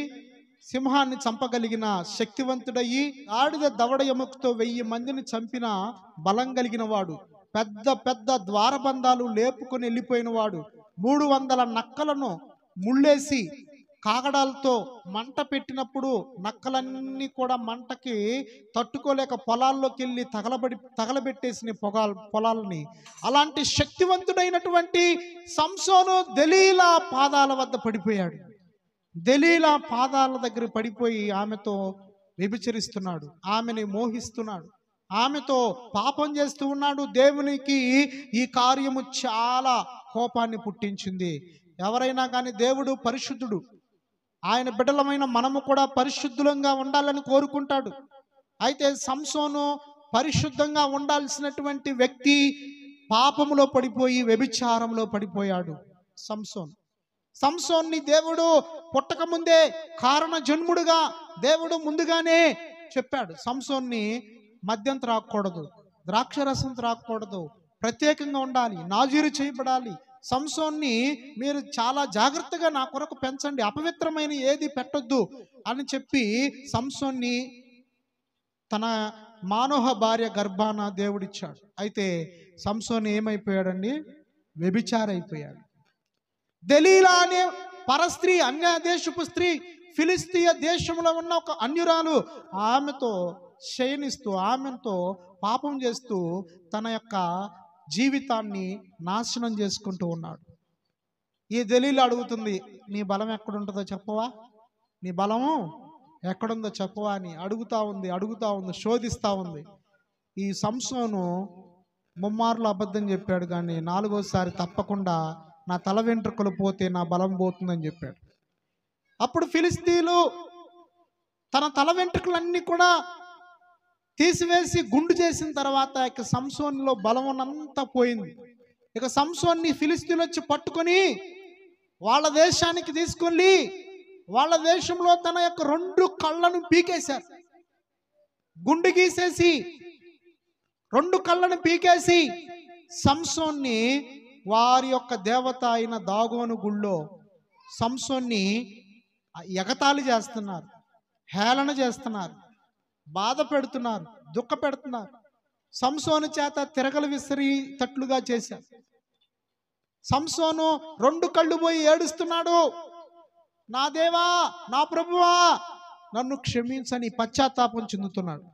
సింహాన్ని చంపగలిగిన శక్తివంతుడయ్యి గాడిద దవడ ఎముకతో 1000 మందిని చంపిన బలం కలిగిన వాడు, పెద్ద పెద్ద ద్వారబంధాలు లేపుకొని వెళ్ళిపోయిన వాడు, 300 నక్కలను ముళ్ళేసి కాగడాలతో మంట పెట్టినప్పుడు నక్కలన్నీ కూడా మంటకి తట్టుకోలేక పొలాల్లోకి వెళ్ళి తగలబెట్టేసిన పొలాలని, అలాంటి శక్తివంతుడైనటువంటి సంసోను దెలీలా పాదాల వద్ద పడిపోయాడు. దెలీలా పాదాల దగ్గర పడిపోయి ఆమెతో వ్యభిచరిస్తున్నాడు, ఆమెని మోహిస్తున్నాడు, ఆమెతో పాపం చేస్తూ ఉన్నాడు. దేవునికి ఈ కార్యము చాలా కోపాన్ని పుట్టించింది. ఎవరైనా కానీ దేవుడు పరిశుద్ధుడు, ఆయన బిడ్డలమైన మనము కూడా పరిశుద్ధులంగా ఉండాలని కోరుకుంటాడు. అయితే సంసోను పరిశుద్ధంగా ఉండాల్సినటువంటి వ్యక్తి పాపములో పడిపోయి వ్యభిచారంలో పడిపోయాడు. సంసోన్ని దేవుడు పుట్టక ముందే కారణ జన్ముడుగా దేవుడు ముందుగానే చెప్పాడు. సంసోన్ని మద్యం త్రాగకూడదు, ద్రాక్షరసం త్రాగకూడదు, ప్రత్యేకంగా ఉండాలి, నాజీరు చేయబడాలి. సంసోన్ని మీరు చాలా జాగ్రత్తగా నా కొరకు పెంచండి, అపవిత్రమైన ఏది పెట్టొద్దు అని చెప్పి సంసోన్ని తన మానోహ భార్య గర్భాన దేవుడిచ్చాడు. అయితే సంసోన్ ఏమైపోయాడండి? వ్యభిచారైపోయాడు. దెలీలా అనే పరస్త్రీ, అన్య దేశపు స్త్రీ, ఫిలిస్తీయ దేశంలో ఉన్న ఒక అన్యురాలు, ఆమెతో శయనిస్తూ ఆమెతో పాపం చేస్తూ తన యొక్క జీవితాన్ని నాశనం చేసుకుంటూ ఉన్నాడు. ఈ దెలీలా అడుగుతుంది, నీ బలం ఎక్కడుంటుందో చెప్పవా, నీ బలము ఎక్కడుందో చెప్పవా అని అడుగుతా ఉంది, శోధిస్తూ ఉంది. ఈ సంసోను ముమ్మార్లు అబద్ధం చెప్పాడు, కానీ 4వసారి తప్పకుండా నా తల వెంట్రుకలు పోతే నా బలం పోతుందని చెప్పాడు. అప్పుడు ఫిలిస్తీయులు తన తల వెంట్రుకలన్నీ కూడా తీసివేసి గుండు చేసిన తర్వాత ఇక సంసోన్లో బలం అంతా పోయింది. ఇక సంసోన్ని ఫిలిస్తీయులు వచ్చి పట్టుకొని వాళ్ళ దేశానికి తీసుకెళ్ళి వాళ్ళ దేశంలో తన యొక్క 2 కళ్ళను పీకేశారు. గుండు గీసేసి 2 కళ్ళను పీకేసి సంసోన్ని వారి యొక్క దేవత అయిన దాగోను గుళ్ళో సంసోన్ని ఎగతాళి చేస్తున్నారు, హేళన చేస్తున్నారు, బాధ పెడుతున్నారు, దుఃఖ పెడుతున్నారు. సంసోను చేత తిరగలు విసిరితట్లుగా చేశారు. సంసోను 2 కళ్ళు పోయి ఏడుస్తున్నాడు, నా దేవా, నా ప్రభువా, నన్ను క్షమించని పశ్చాత్తాపం చెందుతున్నాడు.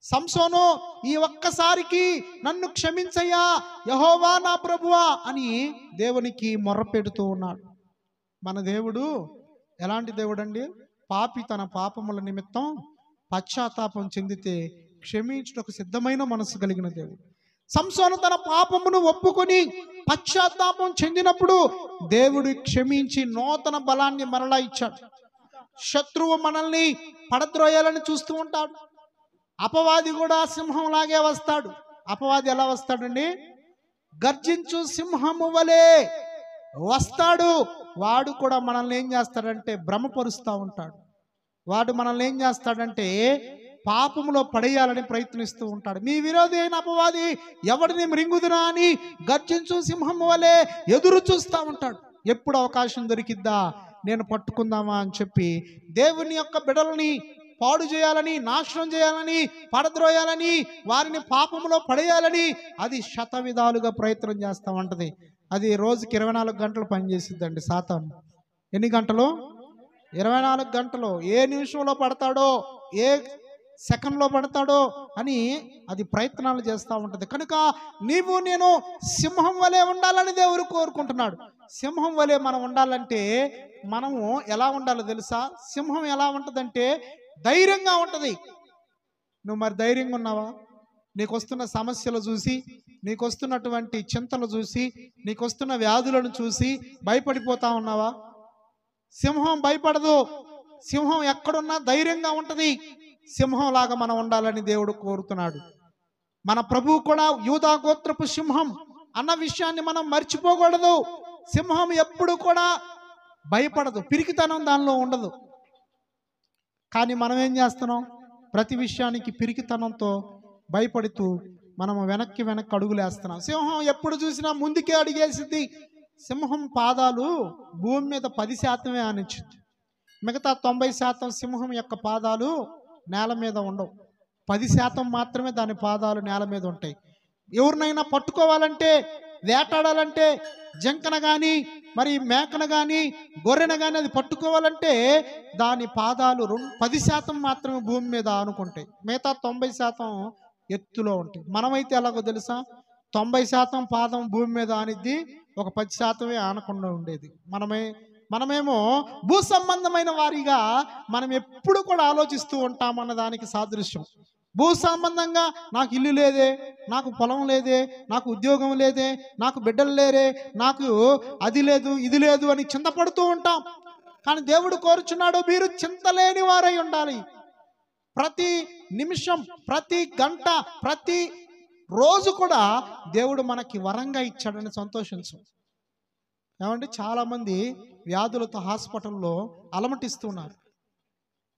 సంసోను ఈ ఒక్కసారికి నన్ను క్షమించయ్యా యెహోవా నా ప్రభువా అని దేవునికి మొర్రపెడుతూ ఉన్నాడు. మన దేవుడు ఎలాంటి దేవుడు అండి? పాపి తన పాపముల నిమిత్తం పశ్చాత్తాపం చెందితే క్షమించుటకు సిద్ధమైన మనసు కలిగిన దేవుడు. సంసోను తన పాపమును ఒప్పుకొని పశ్చాత్తాపం చెందినప్పుడు దేవుడు క్షమించి నూతన బలాన్ని మరలా ఇచ్చాడు. శత్రువు మనల్ని పడద్రోయాలని చూస్తూ ఉంటాడు. అపవాది కూడా సింహంలాగే వస్తాడు. అపవాది ఎలా వస్తాడండి? గర్జించు సింహము వలె వస్తాడు. వాడు కూడా మనల్ని ఏం చేస్తాడంటే భ్రమపరుస్తూ ఉంటాడు. వాడు మనల్ని ఏం చేస్తాడంటే పాపములో పడేయాలని ప్రయత్నిస్తూ ఉంటాడు. మీ విరోధి అయిన అపవాది ఎవడిని మృంగుదునా అని గర్జించు సింహము వలె ఎదురు చూస్తూ ఉంటాడు. ఎప్పుడు అవకాశం దొరికిద్దా నేను పట్టుకుందామా అని చెప్పి దేవుని యొక్క బిడ్డలని పాడు చేయాలని, నాశనం చేయాలని, పడద్రోయాలని, వారిని పాపములో పడేయాలని అది శతవిధాలుగా ప్రయత్నం చేస్తూ ఉంటుంది. అది రోజుకి 24 గంటలు పనిచేసిద్దండి సాతాను. ఎన్ని గంటలు? 24 గంటలు. ఏ నిమిషంలో పడతాడో, ఏ సెకండ్లో పడతాడో అని అది ప్రయత్నాలు చేస్తూ ఉంటుంది. కనుక నీవు నేను సింహం వలె ఉండాలని దేవుడు కోరుకుంటున్నాడు. సింహం వలె మనం ఉండాలంటే మనము ఎలా ఉండాలో తెలుసా? సింహం ఎలా ఉంటుందంటే ధైర్యంగా ఉంటుంది. నువ్వు మరి ధైర్యంగా ఉన్నావా? నీకు వస్తున్న సమస్యలు చూసి, నీకు వస్తున్నటువంటి చింతలు చూసి, నీకు వస్తున్న వ్యాధులను చూసి భయపడిపోతా ఉన్నావా? సింహం భయపడదు. సింహం ఎక్కడున్నా ధైర్యంగా ఉంటుంది. సింహంలాగా మనం ఉండాలని దేవుడు కోరుతున్నాడు. మన ప్రభువు కూడా యూదా గోత్రపు సింహం అన్న విషయాన్ని మనం మర్చిపోకూడదు. సింహం ఎప్పుడు కూడా భయపడదు, పిరికితనం దానిలో ఉండదు. కానీ మనం ఏం చేస్తున్నాం? ప్రతి విషయానికి పిరికితనంతో భయపడుతూ మనము వెనక్కి అడుగులు వేస్తున్నాం. సింహం ఎప్పుడు చూసినా ముందుకే అడిగేసింది. సింహం పాదాలు భూమి మీద 10% ఆనించింది. మిగతా 90% సింహం యొక్క పాదాలు నేల మీద ఉండవు. 10% మాత్రమే దాని పాదాలు నేల మీద ఉంటాయి. ఎవరినైనా పట్టుకోవాలంటే, వేటాడాలంటే, జంకన కానీ మరి మేకన కానీ గొర్రెన కానీ అది పట్టుకోవాలంటే దాని పాదాలు 10% మాత్రమే భూమి మీద ఆనుకుంటాయి. మిగతా 90% ఎత్తులో ఉంటాయి. మనమైతే ఎలాగో తెలుసా? 90% పాదం భూమి మీద ఆనిద్ది, ఒక 10% ఆనకుండా ఉండేది. మనమేమో భూ సంబంధమైన వారిగా మనం ఎప్పుడు కూడా ఆలోచిస్తూ ఉంటామన్న దానికి సాదృశ్యం. భూ సంబంధంగా నాకు ఇల్లు లేదే, నాకు పొలం లేదే, నాకు ఉద్యోగం లేదే, నాకు బిడ్డలు లేరే, నాకు అది లేదు ఇది లేదు అని చింతపడుతూ ఉంటాం. కానీ దేవుడు కోరుచున్నాడు, మీరు చింతలేని వారై ఉండాలి. ప్రతి నిమిషం, ప్రతి గంట, ప్రతి రోజు కూడా దేవుడు మనకి వరంగా ఇచ్చాడని సంతోషించు. ఏమంటే చాలామంది వ్యాధులతో హాస్పిటల్లో అలమటిస్తున్నారు.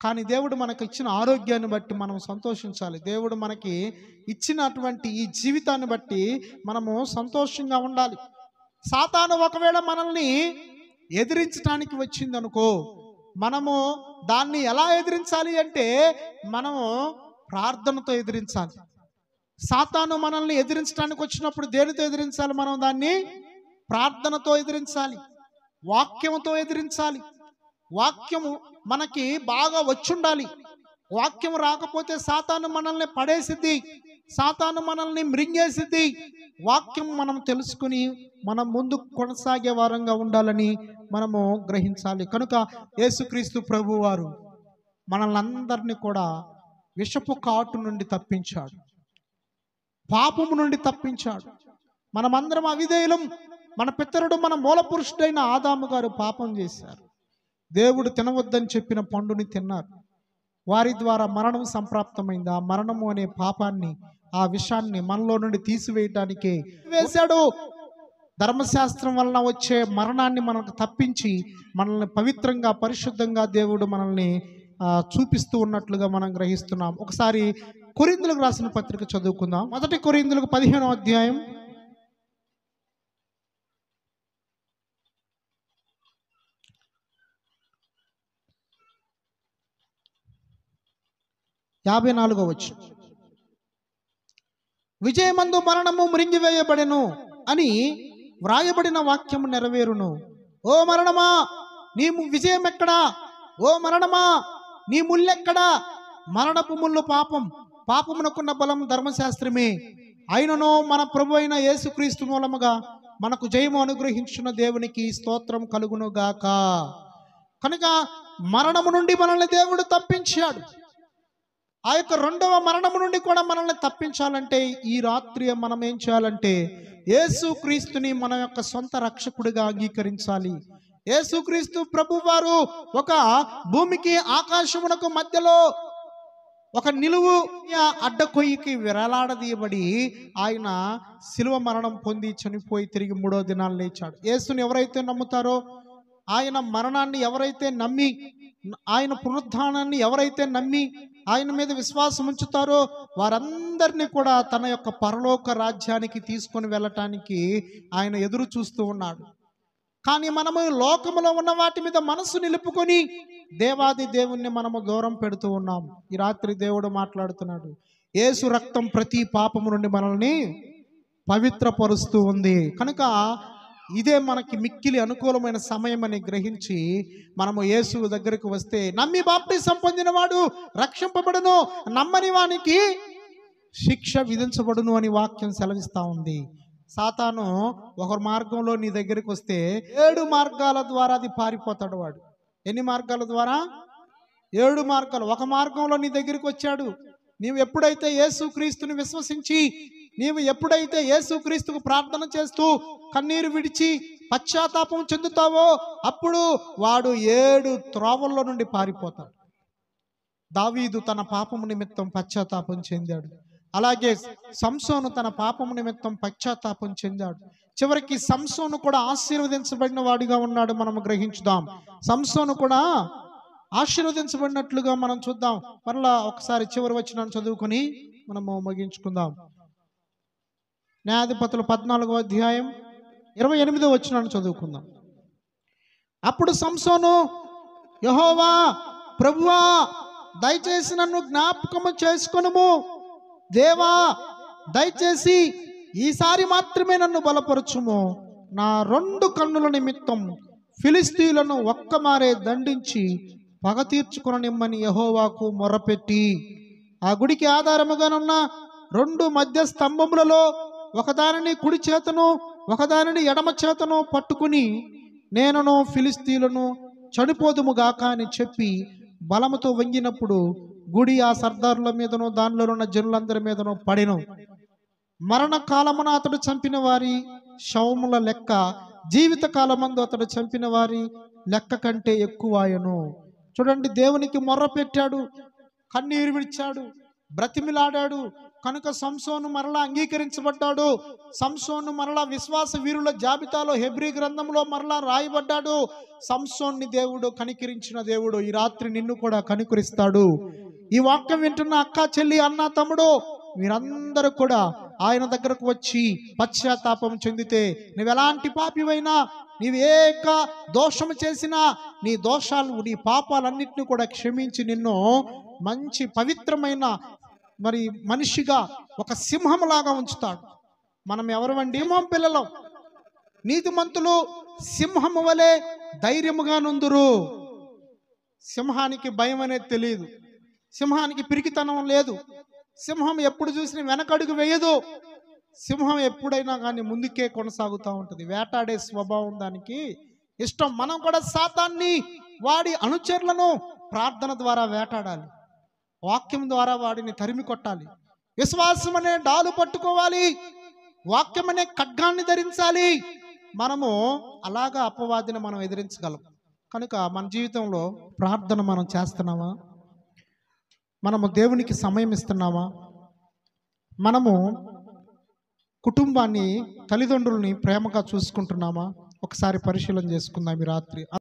కానీ దేవుడు మనకు ఇచ్చిన ఆరోగ్యాన్ని బట్టి మనం సంతోషించాలి. దేవుడు మనకి ఇచ్చినటువంటి ఈ జీవితాన్ని బట్టి మనము సంతోషంగా ఉండాలి. సాతాను ఒకవేళ మనల్ని ఎదిరించడానికి వచ్చిందనుకో, మనము దాన్ని ఎలా ఎదిరించాలి అంటే మనము ప్రార్థనతో ఎదిరించాలి. సాతాను మనల్ని ఎదిరించడానికి వచ్చినప్పుడు దేనితో ఎదిరించాలి? మనం దాన్ని ప్రార్థనతో ఎదిరించాలి, వాక్యంతో ఎదిరించాలి. వాక్యము మనకి బాగా వచ్చుండాలి. వాక్యం రాకపోతే సాతాను మనల్ని పడేసిద్ది, సాతాను మనల్ని మృంగేసిద్ది. వాక్యం మనం తెలుసుకుని మనం ముందుకు కొనసాగే వారంగా ఉండాలని మనము గ్రహించాలి. కనుక యేసుక్రీస్తు ప్రభువారు మనల్ని అందరినీ కూడా విషపు కాటు నుండి తప్పించాడు, పాపము నుండి తప్పించాడు. మనమందరం అవిధేయులం. మన పితరుడు, మన మూల పురుషుడైన ఆదాము గారు పాపం చేశారు. దేవుడు తినవద్దని చెప్పిన పండుని తిన్నారు. వారి ద్వారా మరణం సంప్రాప్తమైంది. ఆ మరణము అనే పాపాన్ని, ఆ విషాన్ని మనలో నుండి తీసివేయటానికే వేశాడు. ధర్మశాస్త్రం వలన వచ్చే మరణాన్ని మనకు తప్పించి మనల్ని పవిత్రంగా, పరిశుద్ధంగా దేవుడు మనల్ని చూపిస్తూ ఉన్నట్లుగా మనం గ్రహిస్తున్నాం. ఒకసారి కొరింథీయులకు రాసిన పత్రిక చదువుకుందాం. 1 కొరింథీయులకు 15వ అధ్యాయం 54వ వచనం. విజయమందు మరణము మృంగివేయబడెను అని వ్రాయబడిన వాక్యము నెరవేరును. ఓ మరణమా నీ విజయం ఎక్కడా? ఓ మరణమా నీ ముల్లెక్కడా? మరణపు ముళ్ళు పాపం, పాపమునకున్న బలం ధర్మశాస్త్రమే. అయినను మన ప్రభు అయిన యేసుక్రీస్తు మూలముగా మనకు జయము అనుగ్రహించిన దేవునికి స్తోత్రం కలుగునుగాక. కనుక మరణము నుండి మనల్ని దేవుడు తప్పించాడు. ఆ యొక్క రెండవ మరణము నుండి కూడా మనల్ని తప్పించాలంటే ఈ రాత్రి మనం ఏం చేయాలంటే యేసుక్రీస్తుని మన యొక్క సొంత రక్షకుడిగా అంగీకరించాలి. యేసుక్రీస్తు ప్రభువారు ఒక భూమికి ఆకాశమునకు మధ్యలో ఒక నిలువు అడ్డకొయ్యికి విరలాడదీయబడి ఆయన శిలువ మరణం పొంది చనిపోయి తిరిగి 3వ దినాలు లేచాడు. యేసుని ఎవరైతే నమ్ముతారో, ఆయన మరణాన్ని ఎవరైతే నమ్మి, ఆయన పునరుద్ధానాన్ని ఎవరైతే నమ్మి ఆయన మీద విశ్వాసం ఉంచుతారో వారందరినీ కూడా తన యొక్క పరలోక రాజ్యానికి తీసుకొని వెళ్ళటానికి ఆయన ఎదురు చూస్తూ ఉన్నాడు. కానీ మనము లోకములో ఉన్న వాటి మీద మనసు నిలుపుకొని దేవాది దేవుణ్ణి మనము దూరం పెడుతూ ఉన్నాం. ఈ రాత్రి దేవుడు మాట్లాడుతున్నాడు. యేసు రక్తం ప్రతి పాపము నుండి మనల్ని పవిత్రపరుస్తూ ఉంది. కనుక ఇదే మనకి మిక్కిలి అనుకూలమైన సమయం అని గ్రహించి మనము యేసు దగ్గరకు వస్తే, నమ్మి బాప్టిజం పొందినవాడు రక్షింపబడును, నమ్మని వానికి శిక్ష విధించబడును అని వాక్యం సెలవిస్తూ ఉంది. సాతాను ఒక మార్గంలో నీ దగ్గరికి వస్తే 7 మార్గాల ద్వారా అది పారిపోతాడు. వాడు ఎన్ని మార్గాల ద్వారా? 7 మార్గాలు. ఒక మార్గంలో నీ దగ్గరికి వచ్చాడు. నీవు ఎప్పుడైతే యేసుక్రీస్తుని విశ్వసించి, నీవు ఎప్పుడైతే యేసుక్రీస్తుకు ప్రార్థన చేస్తూ కన్నీరు విడిచి పశ్చాత్తాపం చెందుతావో అప్పుడు వాడు 7 త్రోవల్లో నుండి పారిపోతాడు. దావీదు తన పాపము నిమిత్తం పశ్చాత్తాపం చెందాడు. అలాగే సంసోను తన పాపము నిమిత్తం పశ్చాత్తాపం చెందాడు. చివరికి సంసోను కూడా ఆశీర్వదించబడిన వాడిగా ఉన్నాడు. మనము గ్రహించుదాం. సంసోను కూడా ఆశీర్వదించబడినట్లుగా మనం చూద్దాం. మరలా ఒకసారి చివరి వచనాన్ని చదువుకొని మనము ముగించుకుందాం. న్యాయాధిపతులు 14వ అధ్యాయం 28వ వచనాన్ని చదువుకుందాం. అప్పుడు సంసోను, యెహోవా ప్రభువా, దయచేసి నన్ను జ్ఞాపకము చేసుకొనుము. దేవా, దయచేసి ఈసారి మాత్రమే నన్ను బలపరచుము. నా 2 కన్నుల నిమిత్తం ఫిలిస్తీయులను ఒక్కమారే దండించి పగ తీర్చుకొననిమ్మని యెహోవాకు మొర్రపెట్టి, ఆ గుడికి ఆధారముగానున్న 2 మధ్య స్తంభములలో ఒకదానిని కుడి చేతను ఒకదానిని ఎడమ చేతను పట్టుకుని నేనును ఫిలిస్తీయులను చనిపోదుముగాక అని చెప్పి బలముతో వంగినప్పుడు గుడి ఆ సర్దారుల మీదను దానిలో ఉన్న జనులందరి మీదను పడెను. మరణకాలమున అతడు చంపిన వారి శవముల లెక్క జీవిత కాలమందు అతడు చంపిన వారి లెక్క కంటే ఎక్కువాయను. చూడండి, దేవునికి మొర్ర పెట్టాడు, కన్నీరు విడిచాడు, బ్రతిమిలాడాడు. కనుక సంసోను మరలా అంగీకరించబడ్డాడు. సంసోను మరలా విశ్వాస వీరుల జాబితాలో హెబ్రీ గ్రంథంలో మరలా రాయబడ్డాడు. సంసోన్ని దేవుడు కనికరించిన దేవుడు ఈ రాత్రి నిన్ను కూడా కనికరిస్తాడు. ఈ వాక్యం వింటున్న అక్క, చెల్లి, అన్న, తమ్ముడు, మీరందరూ కూడా ఆయన దగ్గరకు వచ్చి పశ్చాత్తాపం చెందితే, నువ్వెలాంటి పాపివైనా, నీవేక దోషము చేసినా, నీ దోషాలు, నీ పాపాలన్నింటినీ కూడా క్షమించి నిన్ను మంచి పవిత్రమైన మరి మనిషిగా ఒక సింహంలాగా ఉంచుతాడు. మనం ఎవరివండి? సింహం పిల్లలం. నీతిమంతులు సింహము వలె ధైర్యముగా నుందురు. సింహానికి భయం అనేది తెలియదు, సింహానికి పిరికితనం లేదు, సింహం ఎప్పుడు చూసినా వెనకడుగు వేయదు. సింహం ఎప్పుడైనా కానీ ముందుకే కొనసాగుతూ ఉంటుంది. వేటాడే స్వభావం దానికి ఇష్టం. మనం కూడా సాతాన్ని, వాడి అనుచరులను ప్రార్థన ద్వారా వేటాడాలి, వాక్యం ద్వారా వాడిని తరిమి కొట్టాలి. విశ్వాసం అనే డాలు పట్టుకోవాలి, వాక్యం అనే ఖడ్గాన్ని ధరించాలి. మనము అలాగా అపవాదిని మనం ఎదిరించగలం. కనుక మన జీవితంలో ప్రార్థన మనం చేస్తున్నామా? మనము దేవునికి సమయం ఇస్తున్నామా? మనము కుటుంబాన్ని, తల్లిదండ్రుల్ని ప్రేమగా చూసుకుంటున్నామా? ఒకసారి పరిశీలన చేసుకుందాం ఈ రాత్రి.